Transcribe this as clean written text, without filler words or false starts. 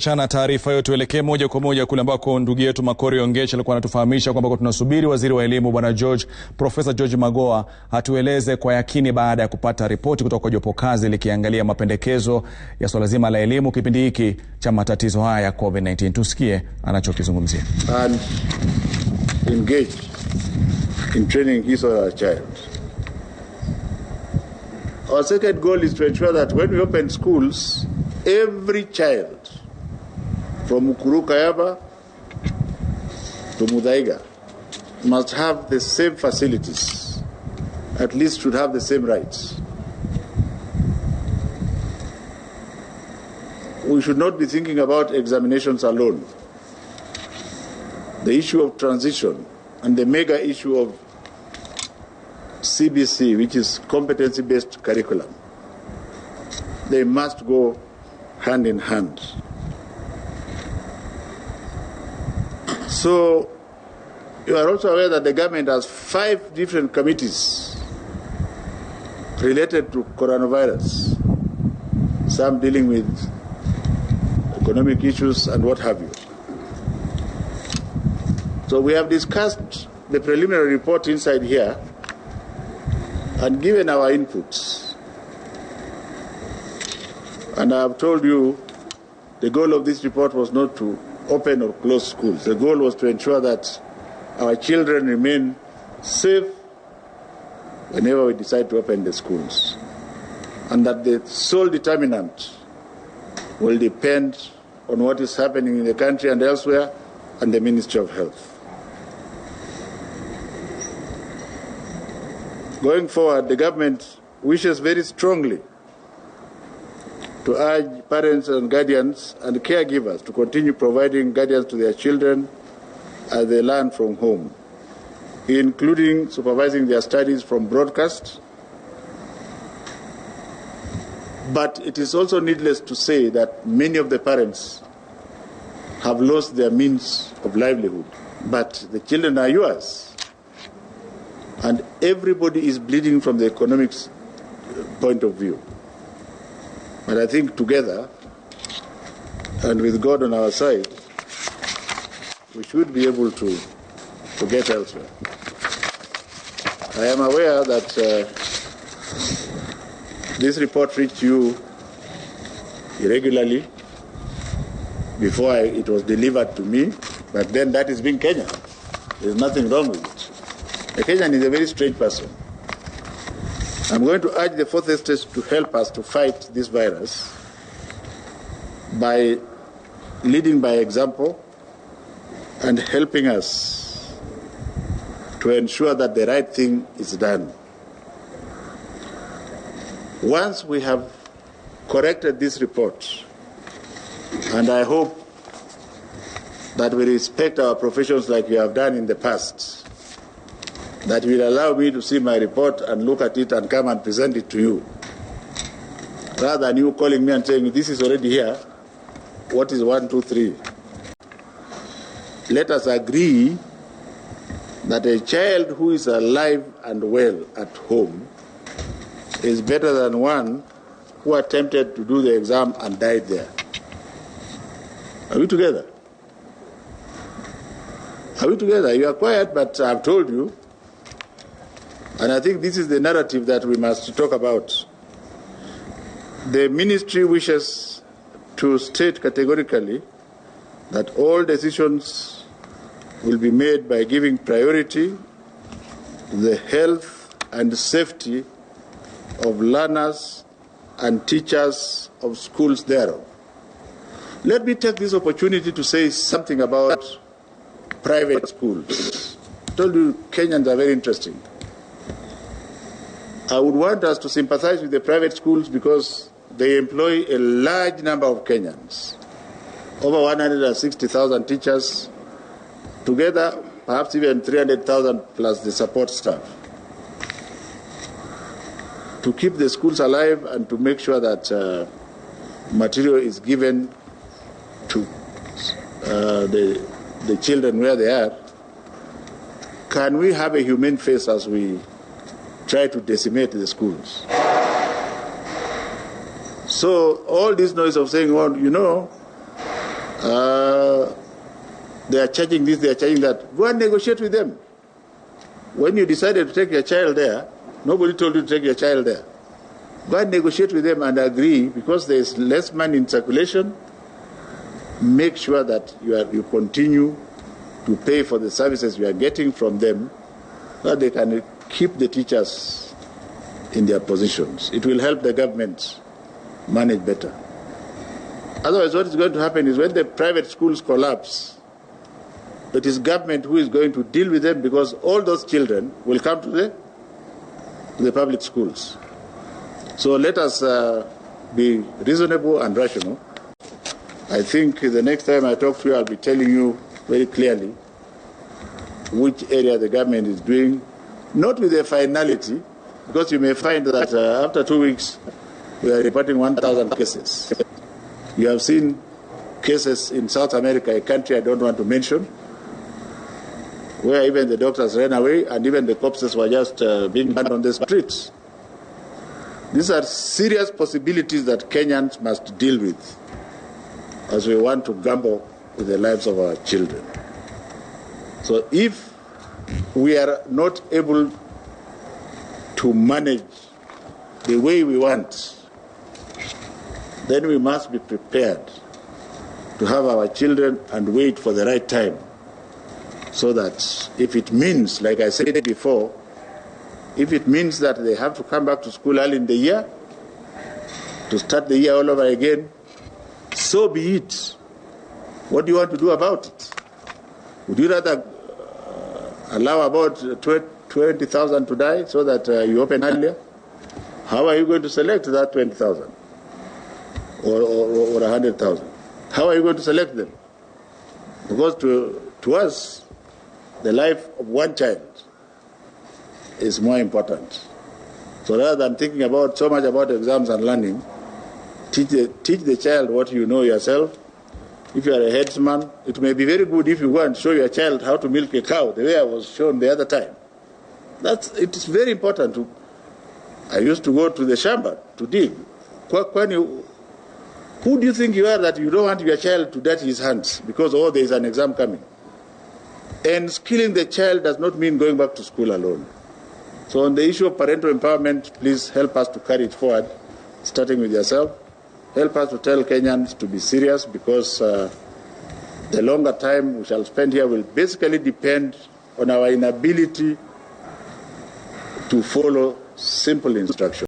Chana taarifa hiyo tuelekee moja kwa moja kule ambako ndugu yetu Makori Ongecha alikuwa anatufahamisha kwamba tunasubiri waziri wa elimu bwana Profesa George Magoha atueleze kwa yakini baada ya kupata ripoti kutoka kwa jopo kazi likiangalia mapendekezo ya swala zima la elimu kipindi hiki cha matatizo haya ya Covid-19. Tusikie anachokizungumzia. And engage in training his or her child. Our second goal is to ensure that when we open schools, every child from Kayaba to Mudaiga must have the same facilities, at least should have the same rights. We should not be thinking about examinations alone. The issue of transition and the mega issue of CBC, which is competency-based curriculum, they must go hand in hand. So, you are also aware that the government has 5 different committees related to coronavirus, some dealing with economic issues and what have you. So we have discussed the preliminary report inside here and given our inputs. And I have told you the goal of this report was not to open or close schools. The goal was to ensure that our children remain safe whenever we decide to open the schools, and that the sole determinant will depend on what is happening in the country and elsewhere and the Ministry of Health. Going forward, the government wishes very strongly to urge parents and guardians and caregivers to continue providing guidance to their children as they learn from home, including supervising their studies from broadcast. But it is also needless to say that many of the parents have lost their means of livelihood. But the children are yours, and everybody is bleeding from the economics point of view. But I think together, and with God on our side, we should be able to get elsewhere. I am aware that this report reached you irregularly before it was delivered to me, but then that is being Kenyan. There's nothing wrong with it. A Kenyan is a very strange person. I'm going to urge the fourth estate to help us to fight this virus by leading by example and helping us to ensure that the right thing is done. Once we have corrected this report, and I hope that we respect our professions like we have done in the past, that will allow me to see my report and look at it and come and present it to you. Rather than you calling me and saying, this is already here, what is 1, 2, 3? Let us agree that a child who is alive and well at home is better than one who attempted to do the exam and died there. Are we together? Are we together? You are quiet, but I've told you. And I think this is the narrative that we must talk about. The ministry wishes to state categorically that all decisions will be made by giving priority to the health and safety of learners and teachers of schools thereof. Let me take this opportunity to say something about private schools. I told you Kenyans are very interesting. I would want us to sympathize with the private schools because they employ a large number of Kenyans. Over 160,000 teachers, together perhaps even 300,000 plus the support staff. To keep the schools alive and to make sure that material is given to the children where they are, can we have a humane face as we try to decimate the schools? So all this noise of saying, well, you know, They are charging this, they are charging that. Go and negotiate with them. When you decided to take your child there, nobody told you to take your child there. Go and negotiate with them and agree, because there is less money in circulation. Make sure that you continue to pay for the services you are getting from them, so that they can keep the teachers in their positions. It will help the government manage better. Otherwise, what is going to happen is when the private schools collapse, it is government who is going to deal with them, because all those children will come to the public schools. So let us be reasonable and rational. I think the next time I talk to you, I'll be telling you very clearly which area the government is doing, not with a finality, because you may find that after 2 weeks, we are reporting 1,000 cases. You have seen cases in South America, a country I don't want to mention, where even the doctors ran away and even the corpses were just being burned on the streets. These are serious possibilities that Kenyans must deal with as we want to gamble with the lives of our children. So if we are not able to manage the way we want, then we must be prepared to have our children and wait for the right time, so that if it means, like I said before, if it means that they have to come back to school early in the year, to start the year all over again, so be it. What do you want to do about it? Would you rather allow about 20,000 to die so that you open earlier? How are you going to select that 20,000 or 100,000? How are you going to select them? Because to us, the life of one child is more important. So rather than thinking so much about exams and learning, teach the child what you know yourself. If you are a headsman, it may be very good if you go and show your child how to milk a cow, the way I was shown the other time. It is very important. I used to go to the shamba to dig. Who do you think you are that you don't want your child to dirty his hands because there is an exam coming? And skilling the child does not mean going back to school alone. So on the issue of parental empowerment, please help us to carry it forward, starting with yourself. Help us to tell Kenyans to be serious, because the longer time we shall spend here will basically depend on our inability to follow simple instructions.